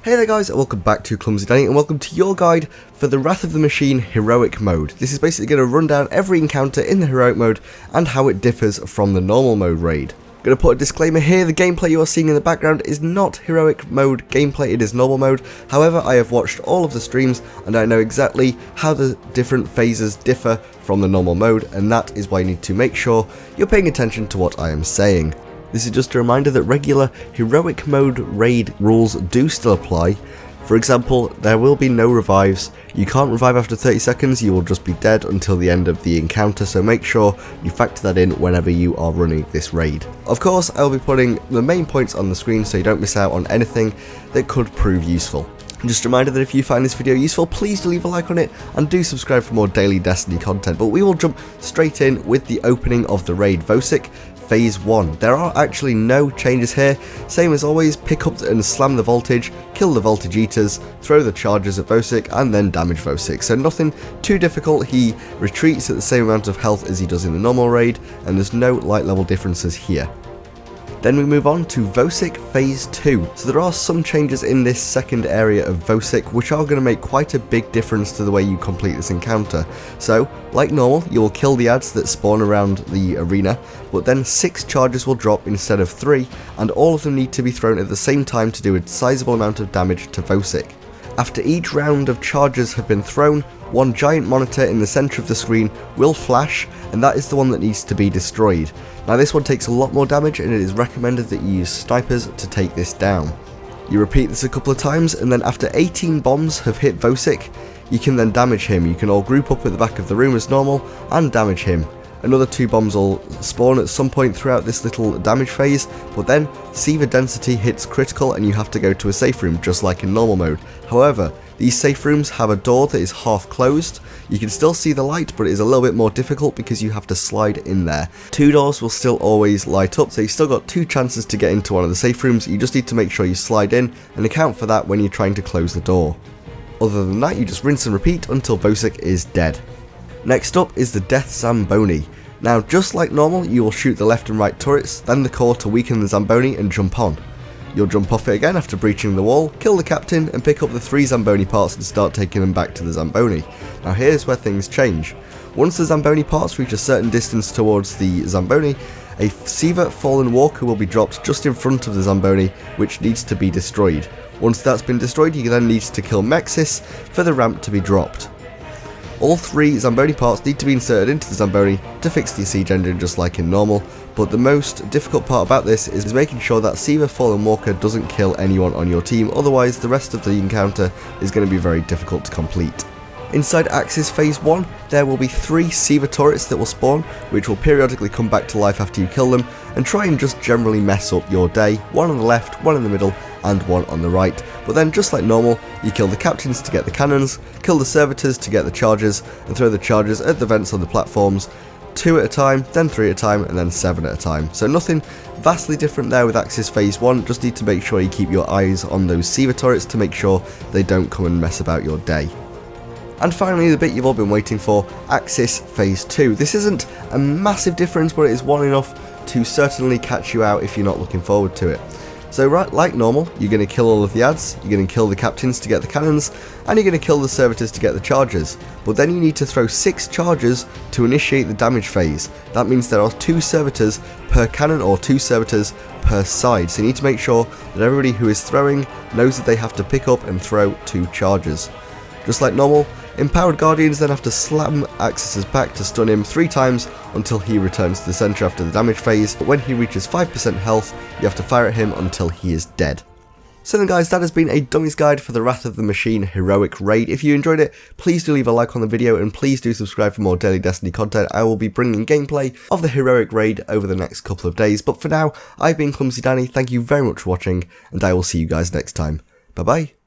Hey there guys, and welcome back to ClumsyDanniey, and welcome to your guide for the Wrath of the Machine Heroic Mode. This is basically going to run down every encounter in the Heroic Mode and how it differs from the Normal Mode raid. I'm going to put a disclaimer here, the gameplay you are seeing in the background is not Heroic Mode gameplay, it is Normal Mode. However, I have watched all of the streams and I know exactly how the different phases differ from the Normal Mode, and that is why you need to make sure you're paying attention to what I am saying. This is just a reminder that regular Heroic Mode raid rules do still apply. For example, there will be no revives. You can't revive after 30 seconds, you will just be dead until the end of the encounter, so make sure you factor that in whenever you are running this raid. Of course, I will be putting the main points on the screen so you don't miss out on anything that could prove useful. Just a reminder that if you find this video useful, please do leave a like on it and do subscribe for more daily Destiny content. But we will jump straight in with the opening of the raid, Vosik. Phase 1. There are actually no changes here. Same as always, pick up and slam the voltage, kill the voltage eaters, throw the charges at Vosik, and then damage Vosik. So nothing too difficult. He retreats at the same amount of health as he does in the normal raid, and there's no light level differences here. Then we move on to Vosik Phase 2. So there are some changes in this second area of Vosik which are going to make quite a big difference to the way you complete this encounter. So, like normal, you will kill the ads that spawn around the arena, but then 6 charges will drop instead of 3, and all of them need to be thrown at the same time to do a sizable amount of damage to Vosik. After each round of charges have been thrown, one giant monitor in the centre of the screen will flash, and that is the one that needs to be destroyed. Now this one takes a lot more damage, and it is recommended that you use snipers to take this down. You repeat this a couple of times, and then after 18 bombs have hit Vosik, you can then damage him. You can all group up at the back of the room as normal and damage him. Another 2 bombs will spawn at some point throughout this little damage phase, but then Siege density hits critical and you have to go to a safe room just like in normal mode. However, these safe rooms have a door that is half closed. You can still see the light, but it is a little bit more difficult because you have to slide in there. 2 doors will still always light up, so you've still got 2 chances to get into one of the safe rooms. You just need to make sure you slide in and account for that when you're trying to close the door. Other than that, you just rinse and repeat until Vosik is dead. Next up is the Death Zamboni. Now, just like normal, you will shoot the left and right turrets, then the core to weaken the Zamboni and jump on. You'll jump off it again after breaching the wall, kill the captain, and pick up the 3 Zamboni parts and start taking them back to the Zamboni. Now here's where things change. Once the Zamboni parts reach a certain distance towards the Zamboni, a Siege Fallen Walker will be dropped just in front of the Zamboni, which needs to be destroyed. Once that's been destroyed, you then need to kill Mexis for the ramp to be dropped. All 3 Zamboni parts need to be inserted into the Zamboni to fix the Siege Engine just like in normal, but the most difficult part about this is making sure that Siege Fallen Walker doesn't kill anyone on your team, otherwise the rest of the encounter is going to be very difficult to complete. Inside Aksis Phase 1, there will be 3 Siege turrets that will spawn, which will periodically come back to life after you kill them, and try and just generally mess up your day. 1 on the left, 1 in the middle, and 1 on the right. But then, just like normal, you kill the captains to get the cannons, kill the servitors to get the charges, and throw the charges at the vents on the platforms, 2 at a time, then 3 at a time, and then 7 at a time. So nothing vastly different there with Aksis Phase 1, just need to make sure you keep your eyes on those Siege turrets to make sure they don't come and mess about your day. And finally, the bit you've all been waiting for, Aksis Phase 2. This isn't a massive difference, but it is one enough to certainly catch you out if you're not looking forward to it. So right, like normal, you're going to kill all of the ads, you're going to kill the captains to get the cannons, and you're going to kill the servitors to get the charges. But then you need to throw 6 charges to initiate the damage phase. That means there are 2 servitors per cannon or 2 servitors per side. So you need to make sure that everybody who is throwing knows that they have to pick up and throw 2 charges. Just like normal, Empowered Guardians then have to slam Aksis' back to stun him 3 times until he returns to the centre after the damage phase, but when he reaches 5% health, you have to fire at him until he is dead. So then guys, that has been a dummies guide for the Wrath of the Machine Heroic Raid. If you enjoyed it, please do leave a like on the video, and please do subscribe for more daily Destiny content. I will be bringing gameplay of the Heroic Raid over the next couple of days, but for now, I've been ClumsyDanniey, thank you very much for watching, and I will see you guys next time. Bye bye.